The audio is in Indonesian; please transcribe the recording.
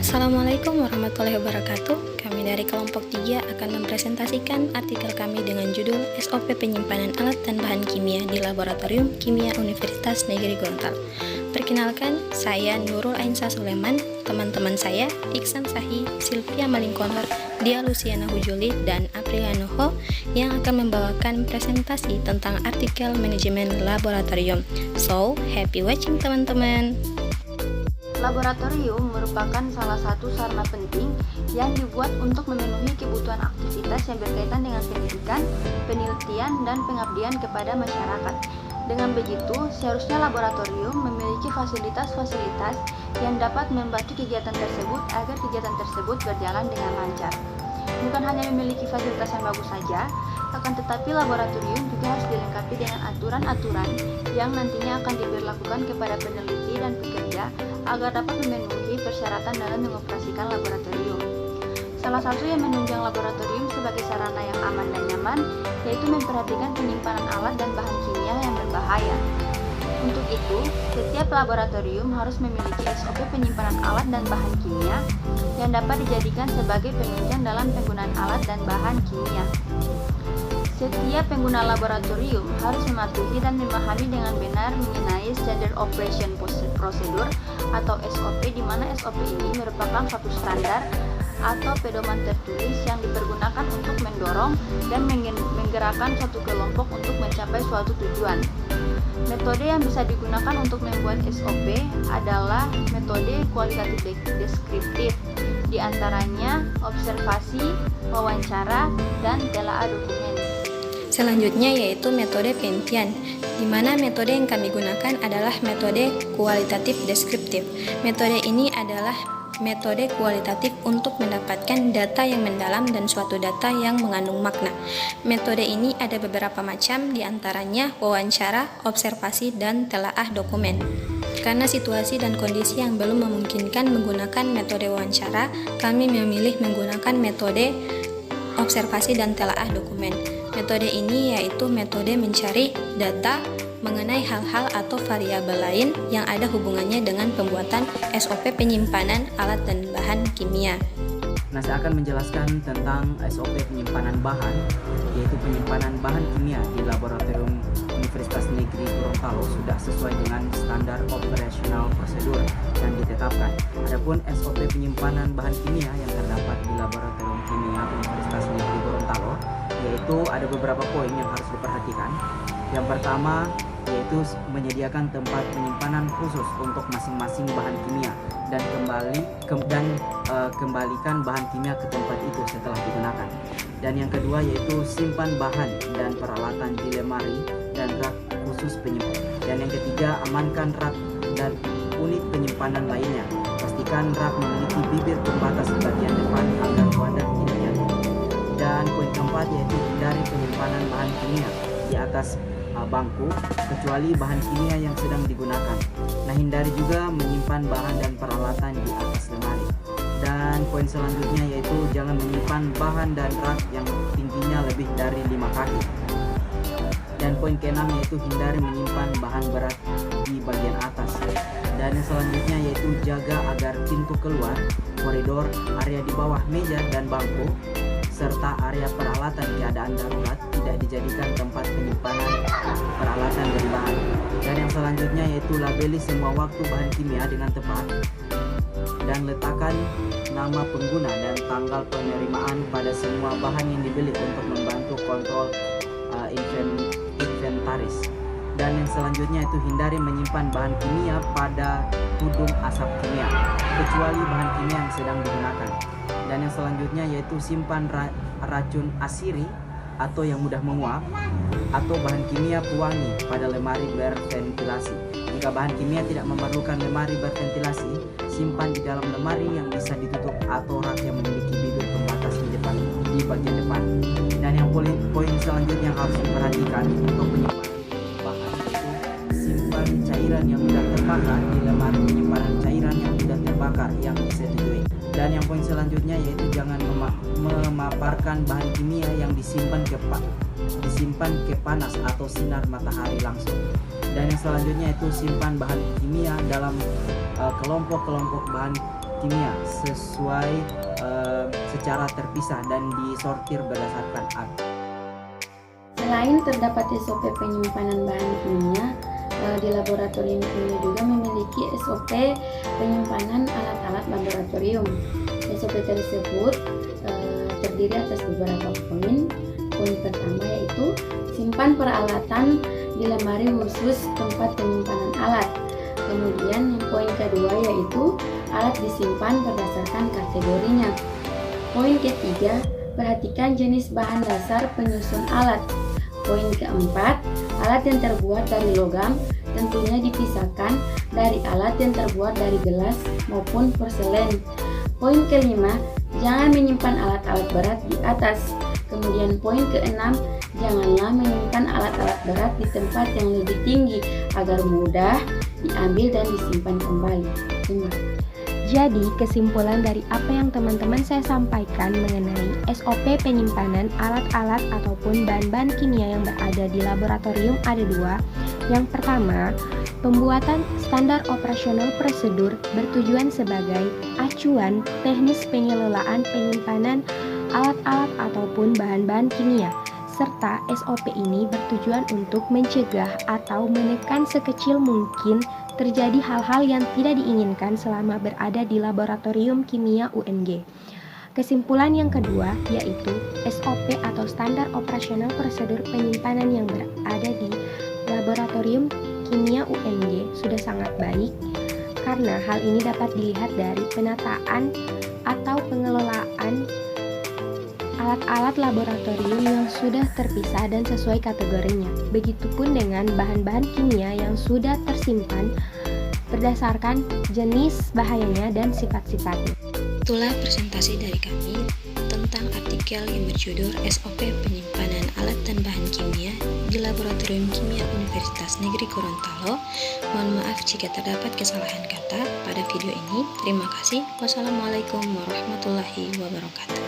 Assalamualaikum warahmatullahi wabarakatuh. Kami dari kelompok 3 akan mempresentasikan artikel kami dengan judul SOP penyimpanan alat dan bahan kimia di Laboratorium Kimia Universitas Negeri Gorontalo. Perkenalkan, saya Nurul Ainsa Suleman, teman-teman saya Iksan Sahi, Sylvia Malingkonor, Dia Luciana Hujuli, dan Aprilia Noho yang akan membawakan presentasi tentang artikel manajemen laboratorium. So, happy watching teman-teman! Laboratorium merupakan salah satu sarana penting yang dibuat untuk memenuhi kebutuhan aktivitas yang berkaitan dengan pendidikan, penelitian, dan pengabdian kepada masyarakat. Dengan begitu, seharusnya laboratorium memiliki fasilitas-fasilitas yang dapat membantu kegiatan tersebut agar kegiatan tersebut berjalan dengan lancar. Bukan hanya memiliki fasilitas yang bagus saja, akan tetapi laboratorium juga harus dilengkapi dengan aturan-aturan yang nantinya akan diberlakukan kepada peneliti dan pekerja agar dapat memenuhi persyaratan dalam mengoperasikan laboratorium. Salah satu yang menunjang laboratorium sebagai sarana yang aman dan nyaman yaitu memperhatikan penyimpanan alat dan bahan kimia yang berbahaya. Untuk itu, setiap laboratorium harus memiliki SOP penyimpanan alat dan bahan kimia yang dapat dijadikan sebagai penunjang dalam penggunaan alat dan bahan kimia. Setiap pengguna laboratorium harus mematuhi dan memahami dengan benar mengenai Standard Operation Procedure atau SOP, di mana SOP ini merupakan suatu standar atau pedoman tertulis yang dipergunakan untuk mendorong dan menggerakkan suatu kelompok untuk mencapai suatu tujuan. Metode yang bisa digunakan untuk membuat SOP adalah metode kualitatif deskriptif, di antaranya observasi, wawancara, dan telaah dokumen. Selanjutnya yaitu metode penelitian, di mana metode yang kami gunakan adalah metode kualitatif deskriptif. Metode ini adalah metode kualitatif untuk mendapatkan data yang mendalam dan suatu data yang mengandung makna. Metode ini ada beberapa macam, di antaranya wawancara, observasi, dan telaah dokumen. Karena situasi dan kondisi yang belum memungkinkan menggunakan metode wawancara, kami memilih menggunakan metode observasi dan telaah dokumen. Metode ini yaitu metode mencari data mengenai hal-hal atau variabel lain yang ada hubungannya dengan pembuatan SOP penyimpanan alat dan bahan kimia. Nah, saya akan menjelaskan tentang SOP penyimpanan bahan, yaitu penyimpanan bahan kimia di Laboratorium Universitas Negeri Gorontalo sudah sesuai dengan standar operasional prosedur yang ditetapkan. Adapun SOP penyimpanan bahan kimia yang terdapat di Laboratorium Kimia Universitas Negeri Gorontalo, yaitu ada beberapa poin yang harus diperhatikan. Yang pertama yaitu menyediakan tempat penyimpanan khusus untuk masing-masing bahan kimia dan kembalikan bahan kimia ke tempat itu setelah digunakan. Dan yang kedua yaitu simpan bahan dan peralatan di lemari dan rak khusus penyimpanan. Dan yang ketiga, amankan rak dan unit penyimpanan lainnya. Pastikan rak memiliki bibir pembatas di bagian depan agar wadah tidak jatuh. Dan poin keempat yaitu hindari penyimpanan bahan kimia di atas bangku kecuali bahan kimia yang sedang digunakan. Nah, hindari juga menyimpan bahan dan peralatan di atas lemari. Dan poin selanjutnya yaitu jangan menyimpan bahan dan rak yang tingginya lebih dari 5 kaki. Dan poin keenam yaitu hindari menyimpan bahan berat di bagian atas. Dan yang selanjutnya yaitu jaga agar pintu keluar, koridor, area di bawah meja dan bangku serta area peralatan keadaan darurat tidak dijadikan tempat penyimpanan peralatan dan bahan. Dan yang selanjutnya yaitu labeli semua waktu bahan kimia dengan tepat dan letakkan nama pengguna dan tanggal penerimaan pada semua bahan yang dibeli untuk membantu kontrol inventaris. Dan yang selanjutnya itu hindari menyimpan bahan kimia pada hudung asap kimia kecuali bahan kimia yang sedang digunakan. Dan yang selanjutnya yaitu simpan racun asiri atau yang mudah menguap atau bahan kimia pewangi pada lemari berventilasi. Jika bahan kimia tidak memerlukan lemari berventilasi, simpan di dalam lemari yang bisa ditutup atau rak yang memiliki bibir pembatas di bagian depan. Dan yang poin selanjutnya yang harus diperhatikan untuk penyimpanan bahan itu simpan cairan yang mudah terbakar di lemari penyimpanan cairan yang mudah terbakar yang disetujui. Dan yang poin selanjutnya yaitu jangan memaparkan bahan kimia yang disimpan ke panas atau sinar matahari langsung. Dan yang selanjutnya itu simpan bahan kimia dalam kelompok-kelompok bahan kimia sesuai secara terpisah dan disortir berdasarkan art. Selain terdapat SOP penyimpanan bahan kimia, di laboratorium kimia juga memiliki SOP penyimpanan alat-alat laboratorium. SOP tersebut terdiri atas beberapa poin. Poin pertama yaitu simpan peralatan di lemari khusus tempat penyimpanan alat. Kemudian yang poin kedua yaitu alat disimpan berdasarkan kategorinya. Poin ketiga, perhatikan jenis bahan dasar penyusun alat. Poin keempat, alat yang terbuat dari logam tentunya dipisahkan dari alat yang terbuat dari gelas maupun porselen. Poin kelima, jangan menyimpan alat-alat berat di atas. Kemudian poin keenam, janganlah menyimpan alat-alat berat di tempat yang lebih tinggi agar mudah diambil dan disimpan kembali. Jadi, kesimpulan dari apa yang teman-teman saya sampaikan mengenai SOP penyimpanan alat-alat ataupun bahan-bahan kimia yang berada di laboratorium ada dua. Yang pertama, pembuatan standar operasional prosedur bertujuan sebagai acuan teknis pengelolaan penyimpanan alat-alat ataupun bahan-bahan kimia. Serta SOP ini bertujuan untuk mencegah atau menekan sekecil mungkin terjadi hal-hal yang tidak diinginkan selama berada di laboratorium kimia UNG. Kesimpulan yang kedua yaitu SOP atau standar operasional prosedur penyimpanan yang berada di laboratorium kimia UNG sudah sangat baik karena hal ini dapat dilihat dari penataan atau pengelolaan alat-alat laboratorium yang sudah terpisah dan sesuai kategorinya. Begitupun dengan bahan-bahan kimia yang sudah tersimpan berdasarkan jenis bahayanya dan sifat-sifatnya. Itulah presentasi dari kami tentang artikel yang berjudul SOP penyimpanan alat dan bahan kimia di Laboratorium Kimia Universitas Negeri Gorontalo. Mohon maaf jika terdapat kesalahan kata pada video ini. Terima kasih. Wassalamualaikum warahmatullahi wabarakatuh.